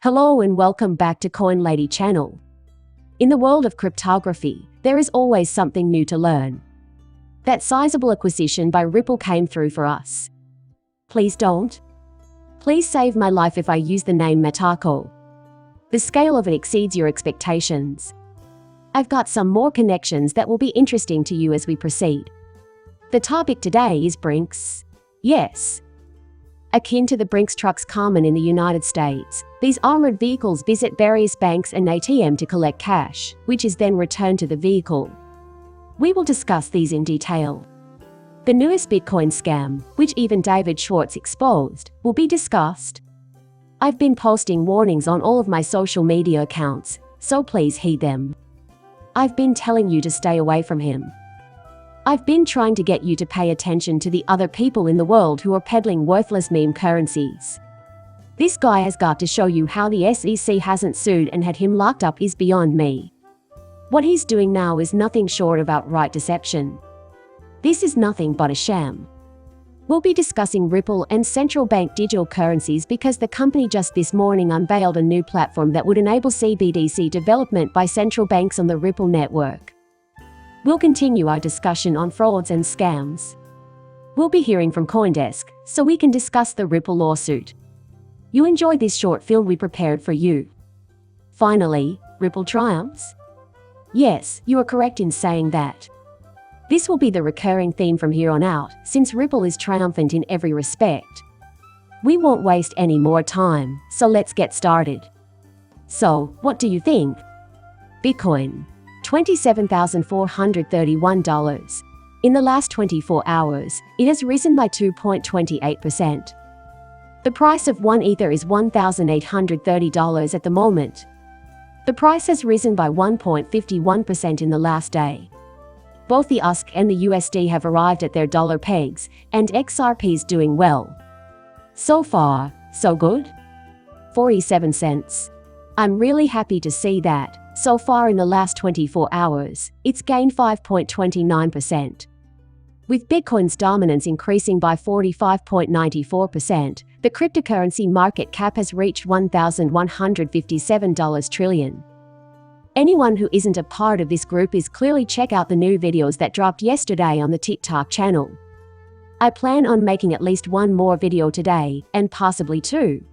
Hello and welcome back to Coin Lady channel. In the world of cryptography, there is always something new to learn. That sizable acquisition by Ripple came through for us. Please don't. Please save my life if I use the name Matako. The scale of it exceeds your expectations. I've got some more connections that will be interesting to you as we proceed. The topic today is Brinks. Yes. Akin to the Brinks trucks common in the United States, these armored vehicles visit various banks and ATM to collect cash, which is then returned to the vehicle. We will discuss these in detail. The newest Bitcoin scam, which even David Schwartz exposed, will be discussed. I've been posting warnings on all of my social media accounts, so please heed them. I've been telling you to stay away from him. I've been trying to get you to pay attention to the other people in the world who are peddling worthless meme currencies. This guy has got to show you how the SEC hasn't sued and had him locked up is beyond me. What he's doing now is nothing short of outright deception. This is nothing but a sham. We'll be discussing Ripple and central bank digital currencies because the company just this morning unveiled a new platform that would enable CBDC development by central banks on the Ripple network. We'll continue our discussion on frauds and scams. We'll be hearing from CoinDesk, so we can discuss the Ripple lawsuit. You enjoyed this short film we prepared for you. Finally, Ripple triumphs? Yes, you are correct in saying that. This will be the recurring theme from here on out, since Ripple is triumphant in every respect. We won't waste any more time, so let's get started. So, what do you think? Bitcoin. $27,431. In the last 24 hours, it has risen by 2.28%. The price of 1 Ether is $1,830 at the moment. The price has risen by 1.51% in the last day. Both the USD and the USD have arrived at their dollar pegs, and XRP is doing well. So far, so good? 47 cents. I'm really happy to see that. So far in the last 24 hours, it's gained 5.29%. With Bitcoin's dominance increasing by 45.94%, the cryptocurrency market cap has reached $1,157 trillion. Anyone who isn't a part of this group is clearly check out the new videos that dropped yesterday on the TikTok channel. I plan on making at least one more video today, and possibly two.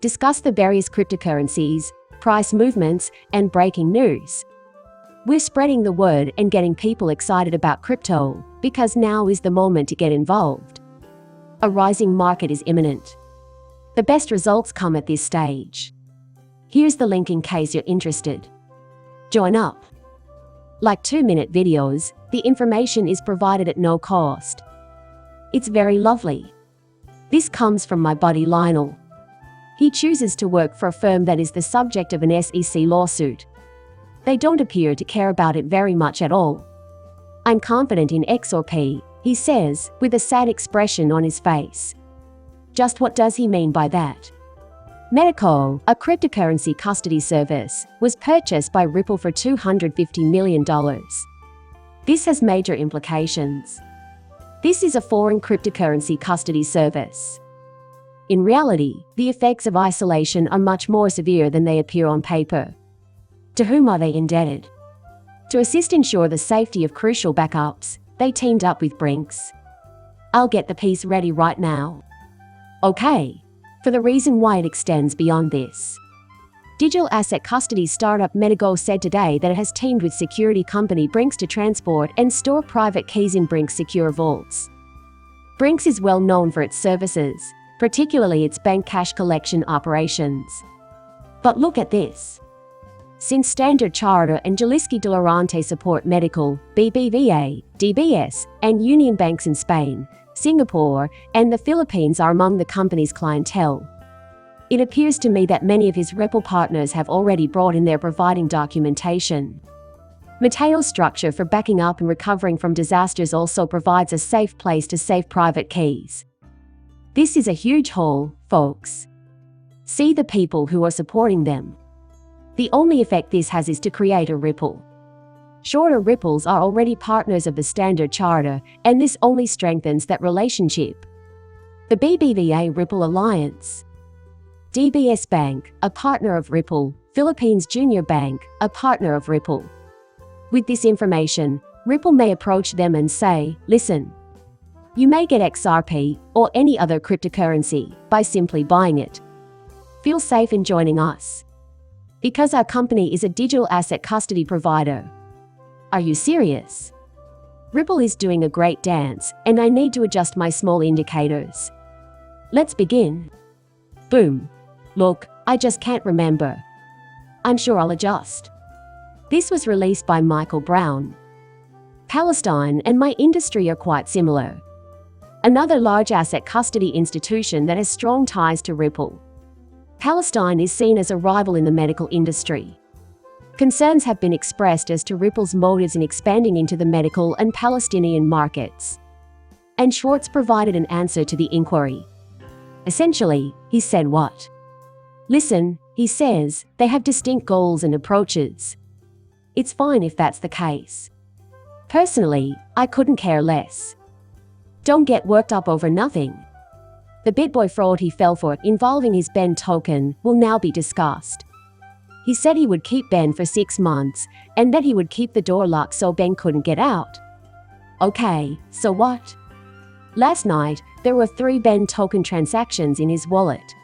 Discuss the various cryptocurrencies, price movements, and breaking news. We're spreading the word and getting people excited about crypto, because now is the moment to get involved. A rising market is imminent. The best results come at this stage. Here's the link in case you're interested. Join up. Like 2-minute videos, the information is provided at no cost. It's very lovely. This comes from my buddy Lionel. He chooses to work for a firm that is the subject of an SEC lawsuit. They don't appear to care about it very much at all. I'm confident in XRP, he says, with a sad expression on his face. Just what does he mean by that? Matako, a cryptocurrency custody service, was purchased by Ripple for $250 million. This has major implications. This is a foreign cryptocurrency custody service. In reality, the effects of isolation are much more severe than they appear on paper. To whom are they indebted? To assist ensure the safety of crucial backups, they teamed up with Brinks. I'll get the piece ready right now. Okay. For the reason why it extends beyond this. Digital asset custody startup Matako said today that it has teamed with security company Brinks to transport and store private keys in Brinks secure vaults. Brinks is well known for its services, particularly its bank cash collection operations. But look at this. Since Standard Chartered and Jalisco de Lorente support medical, BBVA, DBS, and Union banks in Spain, Singapore, and the Philippines are among the company's clientele. It appears to me that many of his Ripple partners have already brought in their providing documentation. Matako's structure for backing up and recovering from disasters also provides a safe place to save private keys. This is a huge haul, folks. See the people who are supporting them. The only effect this has is to create a ripple. Shorter ripples are already partners of the Standard Chartered, and this only strengthens that relationship. The BBVA Ripple Alliance. DBS Bank, a partner of Ripple. Philippines Junior Bank, a partner of Ripple. With this information, Ripple may approach them and say, listen, you may get XRP or any other cryptocurrency by simply buying it. Feel safe in joining us, because our company is a digital asset custody provider. Are you serious? Ripple is doing a great dance, and I need to adjust my small indicators. Let's begin. Boom. Look, I just can't remember. I'm sure I'll adjust. This was released by Michael Brown. Palestine and my industry are quite similar. Another large asset custody institution that has strong ties to Ripple. Palestine is seen as a rival in the medical industry. Concerns have been expressed as to Ripple's motives in expanding into the medical and Palestinian markets. And Schwartz provided an answer to the inquiry. Essentially, he said what? Listen, he says, they have distinct goals and approaches. It's fine if that's the case. Personally, I couldn't care less. Don't get worked up over nothing. The Bitboy fraud he fell for involving his Ben token will now be discussed. He said he would keep Ben for 6 months and that he would keep the door locked so Ben couldn't get out. Okay, so what? Last night, there were 3 Ben token transactions in his wallet.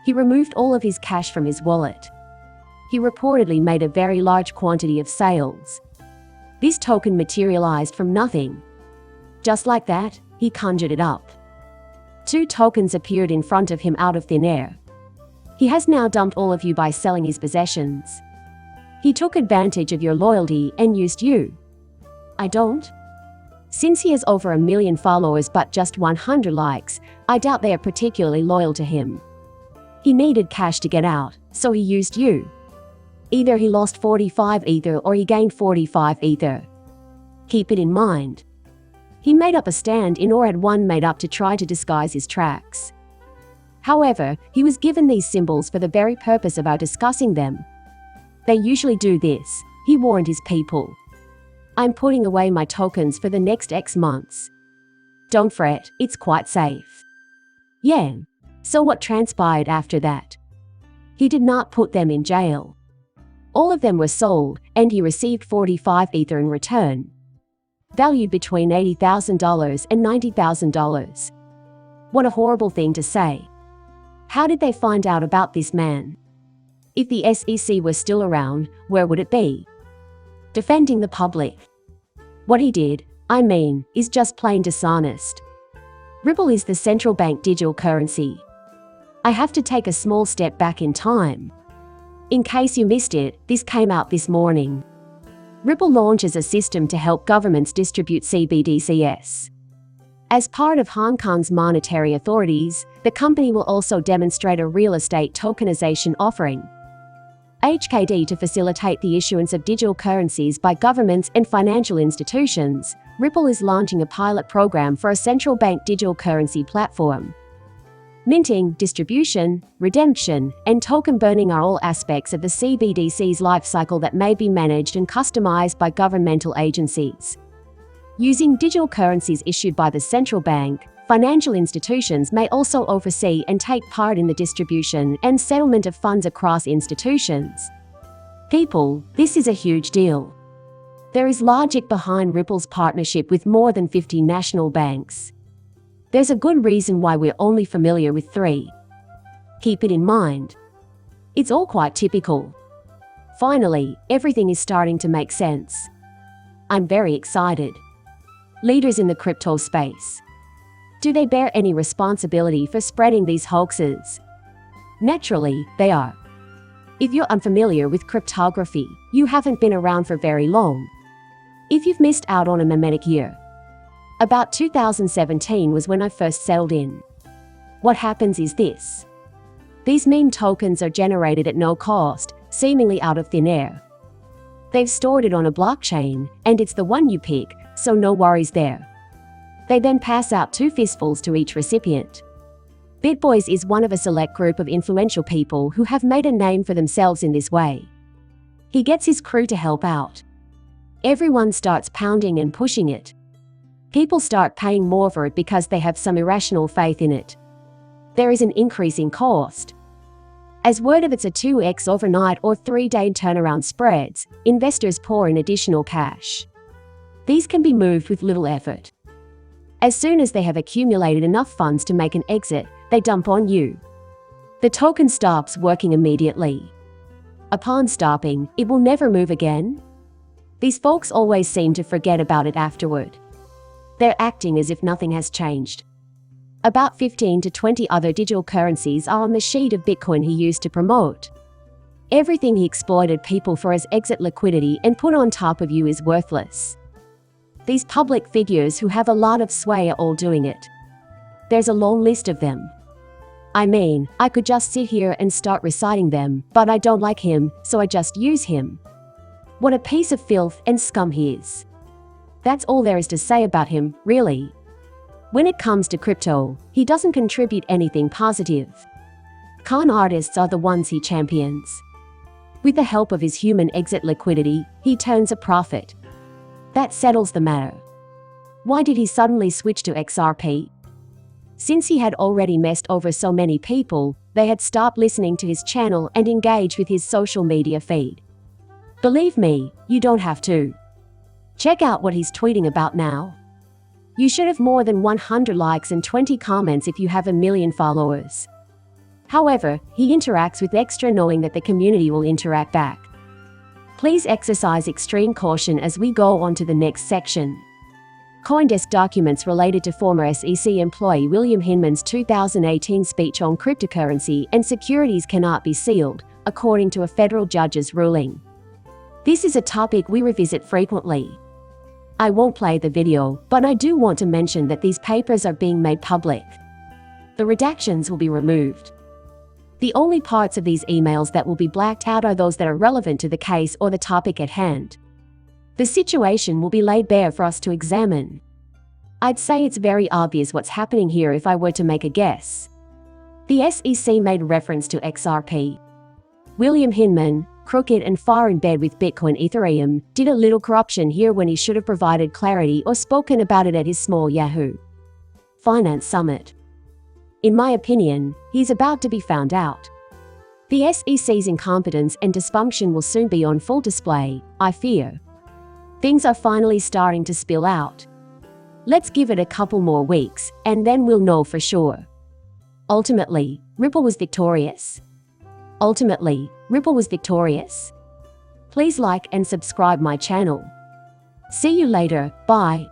He removed all of his cash from his wallet. He reportedly made a very large quantity of sales. This token materialized from nothing. Just like that, he conjured it up. 2 tokens appeared in front of him out of thin air. He has now dumped all of you by selling his possessions. He took advantage of your loyalty and used you. I don't. Since he has over 1 million followers but just 100 likes, I doubt they are particularly loyal to him. He needed cash to get out, so he used you. Either he lost 45 Ether or he gained 45 Ether. Keep it in mind. He made up a stand-in or had one made up to try to disguise his tracks. However, he was given these symbols for the very purpose of our discussing them. They usually do this, he warned his people. I'm putting away my tokens for the next X months. Don't fret, it's quite safe. Yeah. So what transpired after that? He did not put them in jail. All of them were sold, and he received 45 Ether in return, valued between $80,000 and $90,000. What a horrible thing to say. How did they find out about this man? If the SEC were still around, where would it be? Defending the public. What he did, is just plain dishonest. Ripple is the central bank digital currency. I have to take a small step back in time. In case you missed it, this came out this morning. Ripple launches a system to help governments distribute CBDCs. As part of Hong Kong's monetary authorities, the company will also demonstrate a real estate tokenization offering. HKD to facilitate the issuance of digital currencies by governments and financial institutions, Ripple is launching a pilot program for a central bank digital currency platform. Minting, distribution, redemption, and token burning are all aspects of the CBDC's lifecycle that may be managed and customized by governmental agencies. Using digital currencies issued by the central bank, financial institutions may also oversee and take part in the distribution and settlement of funds across institutions. People, this is a huge deal. There is logic behind Ripple's partnership with more than 50 national banks. There's a good reason why we're only familiar with 3. Keep it in mind. It's all quite typical. Finally, everything is starting to make sense. I'm very excited. Leaders in the crypto space. Do they bear any responsibility for spreading these hoaxes? Naturally, they are. If you're unfamiliar with cryptography, you haven't been around for very long. If you've missed out on a memetic year. About 2017 was when I first settled in. What happens is this. These meme tokens are generated at no cost, seemingly out of thin air. They've stored it on a blockchain, and it's the one you pick, so no worries there. They then pass out 2 fistfuls to each recipient. Bitboys is one of a select group of influential people who have made a name for themselves in this way. He gets his crew to help out. Everyone starts pounding and pushing it. People start paying more for it because they have some irrational faith in it. There is an increase in cost. As word of it's a 2x overnight or 3-day turnaround spreads, investors pour in additional cash. These can be moved with little effort. As soon as they have accumulated enough funds to make an exit, they dump on you. The token stops working immediately. Upon stopping, it will never move again. These folks always seem to forget about it afterward. They're acting as if nothing has changed. About 15 to 20 other digital currencies are on the sheet of Bitcoin he used to promote. Everything he exploited people for as exit liquidity and put on top of you is worthless. These public figures who have a lot of sway are all doing it. There's a long list of them. I mean, I could just sit here and start reciting them, but I don't like him, so I just use him. What a piece of filth and scum he is. That's all there is to say about him, really. When it comes to crypto, he doesn't contribute anything positive. Con artists are the ones he champions. With the help of his human exit liquidity, he turns a profit. That settles the matter. Why did he suddenly switch to XRP? Since he had already messed over so many people, they had stopped listening to his channel and engaged with his social media feed. Believe me, you don't have to. Check out what he's tweeting about now. You should have more than 100 likes and 20 comments if you have 1 million followers. However, he interacts with extra knowing that the community will interact back. Please exercise extreme caution as we go on to the next section. CoinDesk documents related to former SEC employee William Hinman's 2018 speech on cryptocurrency and securities cannot be sealed, according to a federal judge's ruling. This is a topic we revisit frequently. I won't play the video, but I do want to mention that these papers are being made public. The redactions will be removed. The only parts of these emails that will be blacked out are those that are relevant to the case or the topic at hand. The situation will be laid bare for us to examine. I'd say it's very obvious what's happening here if I were to make a guess. The SEC made reference to XRP. William Hinman, crooked and far in bed with Bitcoin Ethereum, did a little corruption here when he should have provided clarity or spoken about it at his small Yahoo Finance Summit. In my opinion, he's about to be found out. The SEC's incompetence and dysfunction will soon be on full display, I fear. Things are finally starting to spill out. Let's give it a couple more weeks, and then we'll know for sure. Ultimately, Ripple was victorious. Please like and subscribe my channel. See you later, bye.